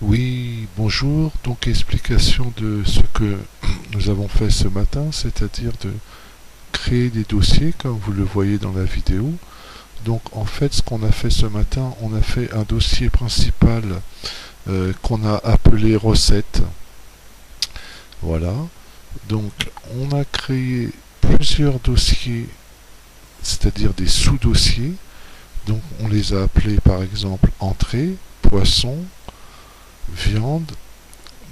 Oui, bonjour. Donc explication de ce que nous avons fait ce matin, c'est-à-dire de créer des dossiers comme vous le voyez dans la vidéo. Donc en fait ce qu'on a fait ce matin, on a fait un dossier principal qu'on a appelé recettes. Voilà. Donc on a créé plusieurs dossiers, c'est-à-dire des sous-dossiers. Donc on les a appelés par exemple entrée, poisson, viande,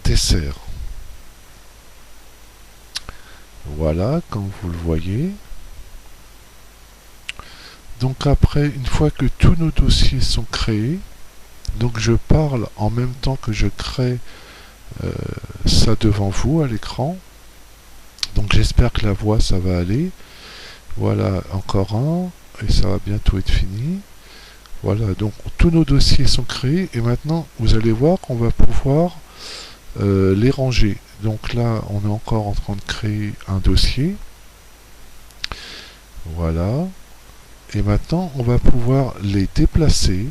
dessert. Voilà, comme vous le voyez. Donc après, une fois que tous nos dossiers sont créés, donc je parle en même temps que je crée euh, ça devant vous à l'écran. Donc j'espère que la voix ça va aller. Voilà, encore un, et ça va bientôt être fini. Voilà, donc tous nos dossiers sont créés et maintenant vous allez voir qu'on va pouvoir les ranger. Donc là, on est encore en train de créer un dossier. Voilà. Et maintenant, on va pouvoir les déplacer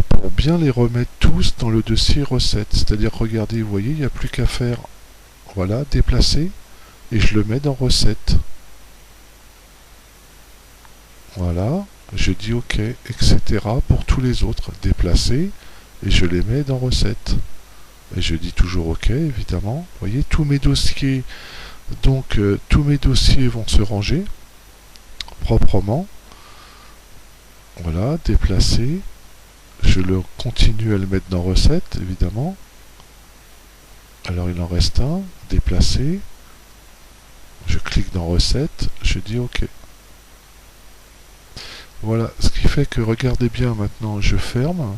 pour bien les remettre tous dans le dossier recettes. C'est-à-dire, regardez, vous voyez, il n'y a plus qu'à faire, voilà, déplacer, et je le mets dans recettes. Voilà, je dis OK, etc. pour tous les autres. Déplacer, et je les mets dans recettes. Et je dis toujours OK, évidemment. Vous voyez, tous mes dossiers, donc tous mes dossiers vont se ranger proprement. Voilà, déplacer. Je le continue à le mettre dans recette, évidemment. Alors il en reste un, déplacer. Je clique dans recette, je dis OK. Voilà, ce qui fait que regardez bien maintenant, je ferme.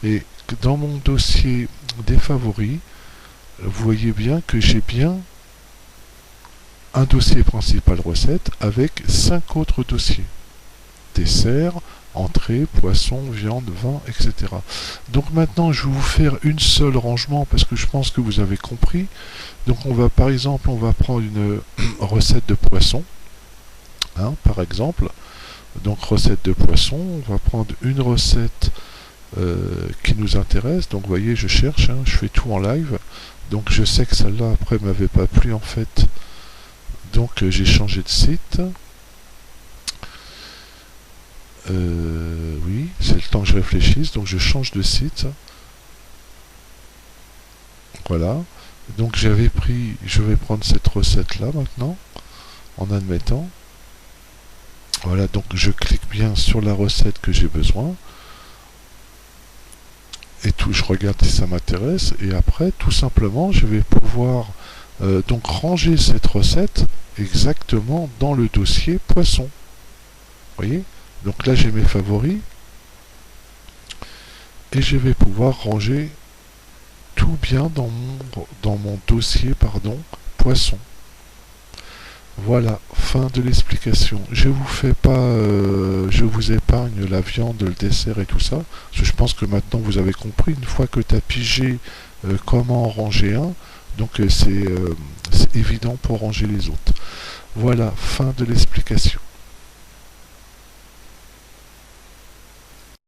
Et dans mon dossier des favoris, vous voyez bien que j'ai bien un dossier principal recette avec 5 autres dossiers. Dessert, entrée, poisson, viande, vin, etc. Donc maintenant, je vais vous faire une seule rangement parce que je pense que vous avez compris. Donc on va, par exemple, on va prendre une recette de poisson, hein, par exemple. Donc recette de poisson, on va prendre une recette qui nous intéresse. Donc vous voyez, je cherche, hein, je fais tout en live. Donc je sais que celle-là après m'avait pas plu en fait. Donc j'ai changé de site. Oui, c'est le temps que je réfléchisse, donc je change de site. Voilà. Donc j'avais pris, je vais prendre cette recette là maintenant, en admettant. Voilà, donc je clique bien sur la recette que j'ai besoin. Et tout, je regarde si ça m'intéresse. Et après, tout simplement, je vais pouvoir donc ranger cette recette exactement dans le dossier poisson. Vous voyez? Donc là, j'ai mes favoris. Et je vais pouvoir ranger tout bien dans mon dossier, pardon, poisson. Voilà, fin de l'explication. Je vous fais pas, je vous épargne la viande, le dessert et tout ça, parce que je pense que maintenant vous avez compris, une fois que tu as pigé comment en ranger un, donc c'est évident pour ranger les autres. Voilà, fin de l'explication.